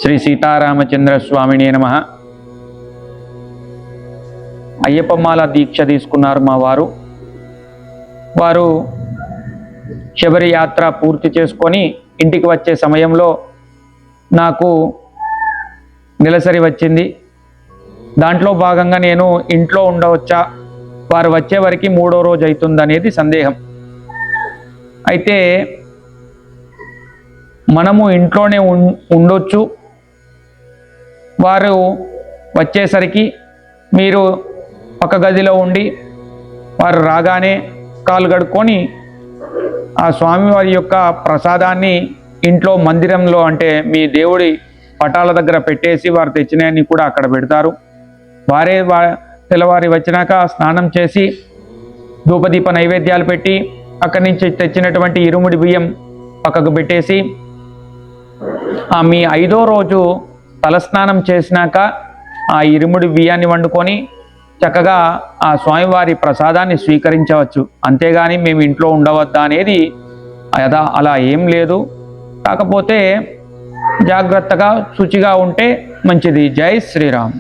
శ్రీ సీతారామచంద్ర స్వామినే నమః. అయ్యప్పమాల దీక్ష తీసుకున్నారు మా వారు శబరి యాత్ర పూర్తి చేసుకొని ఇంటికి వచ్చే సమయంలో నాకు నెలసరి వచ్చింది. దాంట్లో భాగంగా నేను ఇంట్లో ఉండవచ్చా, వారు వచ్చే వరకు 3వ రోజు అవుతుందనేది సందేహం. అయితే మనము ఇంట్లోనే ఉండొచ్చు, వారు వచ్చేసరికి మీరు పక్క గదిలో ఉండి వారు రాగానే కాలు కడుక్కొని ఆ స్వామివారి యొక్క ప్రసాదాన్ని ఇంట్లో మందిరంలో, అంటే మీ దేవుడి పటాల దగ్గర పెట్టేసి వారు తెచ్చినవన్నీ కూడా అక్కడ పెడతారు. వారే తెల్లవారి వచ్చినాక స్నానం చేసి ధూపదీప నైవేద్యాలు పెట్టి అక్కడి నుంచి తెచ్చినటువంటి ఇరుముడి బియ్యం పక్కకు పెట్టేసి మీ 5వ రోజు తలస్నానం చేసినాక ఆ ఇరుముడి బియ్యాన్ని వండుకొని చక్కగా ఆ స్వామివారి ప్రసాదాన్ని స్వీకరించవచ్చు. అంతేగాని మేము ఇంట్లో ఉండవద్దా అనేది అలా ఏం లేదు. కాకపోతే జాగ్రత్తగా శుచిగా ఉంటే మంచిది. జై శ్రీరామ్.